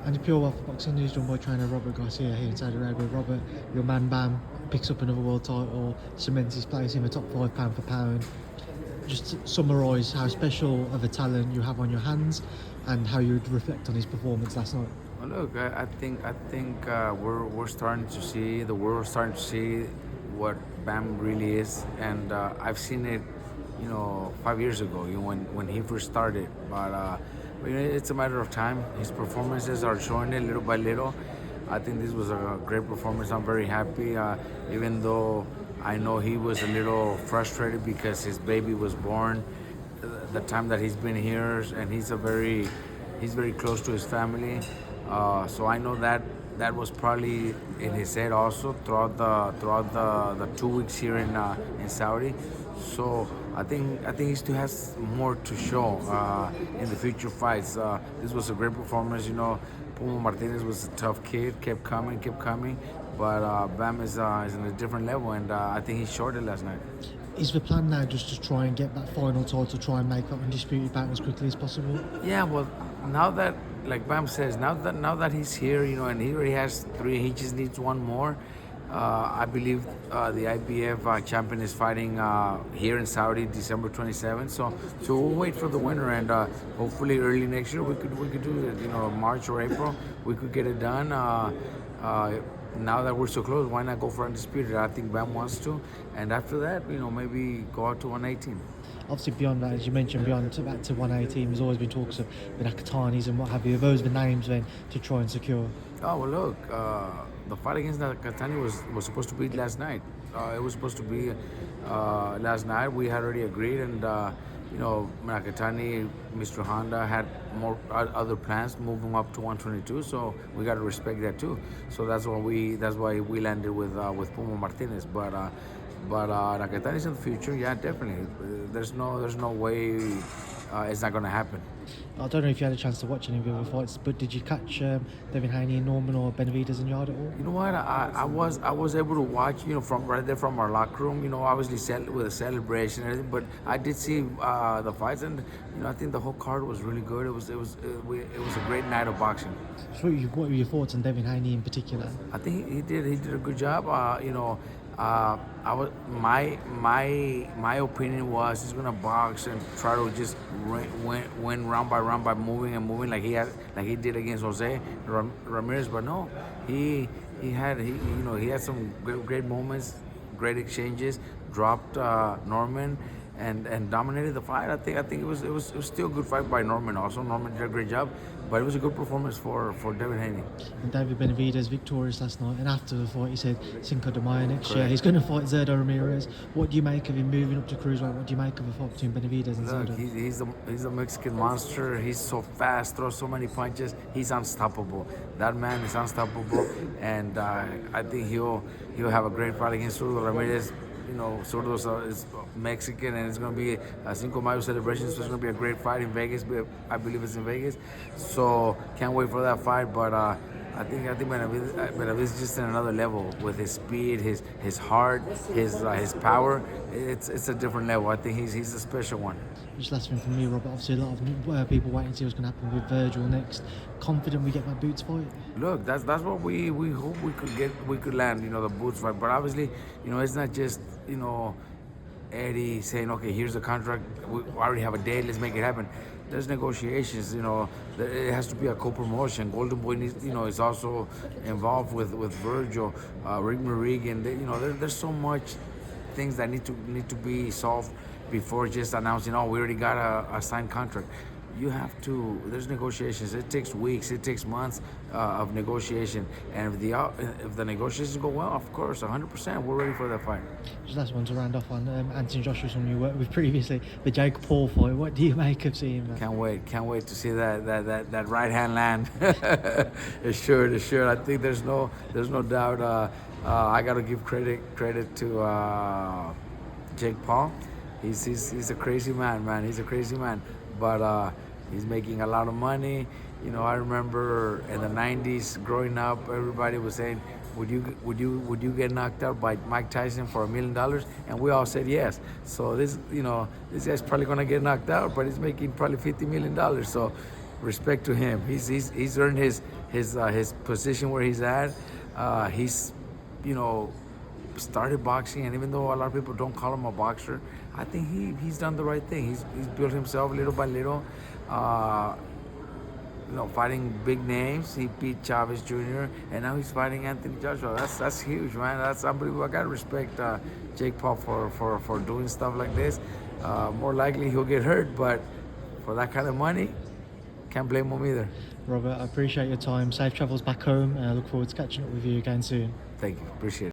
And the Pure Wealth Boxing News done by trainer Robert Garcia here in Saudi Arabia. Robert, your man Bam picks up another world title, cements his place in the top 5 pound for pound. Just to summarise how special of a talent you have on your hands and how you would reflect on his performance last night. Well, look, I think we're starting to see the world starting to see what Bam really is, and I've seen it, 5 years ago, when he first started. But it's a matter of time. His performances are showing it little by little. I think this was a great performance. I'm very happy, even though I know he was a little frustrated because his baby was born the time that he's been here, and he's very close to his family. So I know that was probably in his head also throughout the 2 weeks here in Saudi. So I think he still has more to show in the future fights. This was a great performance. Puma Martinez was a tough kid, kept coming, but Bam is in a different level, and I think he showed it last night. Is the plan now just to try and get that final title, try and make that undisputed bout as quickly as possible? Yeah, well, now that, like Bam says, now that he's here, and he already has three, he just needs one more. I believe the IBF champion is fighting here in Saudi, December 27th. So we'll wait for the winner, and hopefully early next year we could do it. March or April, we could get it done. Now that we're so close, why not go for undisputed? I think Bam wants to, and after that, maybe go out to 118. Obviously, beyond that, as you mentioned, beyond back to 118, there's always been talks of the Nakatanis and what have you. Are those the names then to try and secure? Oh well, look, the fight against Nakatani was supposed to be last night. It was supposed to be last night. We had already agreed, and Nakatani, Mr. Honda had more other plans, moving up to 122. So we got to respect that too. So that's why we landed with Puma Martinez. But Nakatani's in the future, yeah, definitely. There's no way it's not going to happen. I don't know if you had a chance to watch any of the other fights, but did you catch Devin Haney and Norman or Benavidez and Yard at all? You know what? I was able to watch, from right there from our locker room. Obviously with a celebration and everything. But I did see the fights, and I think the whole card was really good. It was a great night of boxing. So what were your thoughts on Devin Haney in particular? I think he did a good job. I was my opinion was he's gonna box and try to just win round by round by moving like he did against Jose Ramirez. But no, he had some great moments, great exchanges, dropped Norman, and dominated the fight. I think it was still a good fight by Norman. Also, Norman did a great job, but it was a good performance for David Haney. And David Benavidez victorious last night, and after the fight he said Cinco de Mayo next year Correct. he's going to fight Zerdo Ramirez. What do you make of him moving up to cruiserweight? What do you make of the fight between Benavidez and Look, Zerdo? he's a Mexican monster. He's so fast, throws so many punches. He's unstoppable. That man is unstoppable, and I think he'll have a great fight against Zurdo Ramirez. Zurdo is Mexican, and it's going to be a Cinco de Mayo celebration, so it's going to be a great fight in Vegas. I believe it's in Vegas, so can't wait for that fight. But I think Benavidez is just in another level with his speed, his heart, his power. It's a different level. I think he's a special one. Just last thing from me, Robert. Obviously, a lot of people waiting to see what's going to happen with Virgil next. Confident we get that Boots fight? Look, that's what we hope we could land. The Boots fight, but obviously, it's not just Eddie saying, okay, here's the contract. We already have a date. Let's make it happen. There's negotiations. It has to be a co-promotion. Golden Boy needs, is also involved with Virgil, Rick Marigan. There's so much things that need to be solved before just announcing, oh, we already got a signed contract. There's negotiations. It takes weeks, it takes months of negotiation. And if the negotiations go well, of course, 100%, we're ready for that fight. Just last one to round off on Anthony Joshua, someone you worked with previously, the Jake Paul fight. What do you make of seeing that? Can't wait to see that right hand land. It should. I think there's no doubt. I got to give credit to Jake Paul. He's a crazy man. He's a crazy man, but he's making a lot of money. I remember in the '90s, growing up, everybody was saying, "Would you get knocked out by Mike Tyson for $1 million?" And we all said yes. So this guy's probably gonna get knocked out, but he's making probably $50 million. So respect to him. He's earned his position where he's at. He's, you know, started boxing, and even though a lot of people don't call him a boxer, I think he's done the right thing. He's built himself little by little. You know, fighting big names. He beat Chavez Jr. and now he's fighting Anthony Joshua. That's huge, man. That's unbelievable. I gotta respect Jake Paul for doing stuff like this. More likely he'll get hurt, but for that kind of money, can't blame him either. Robert, I appreciate your time. Safe travels back home, and I look forward to catching up with you again soon. Thank you. Appreciate it.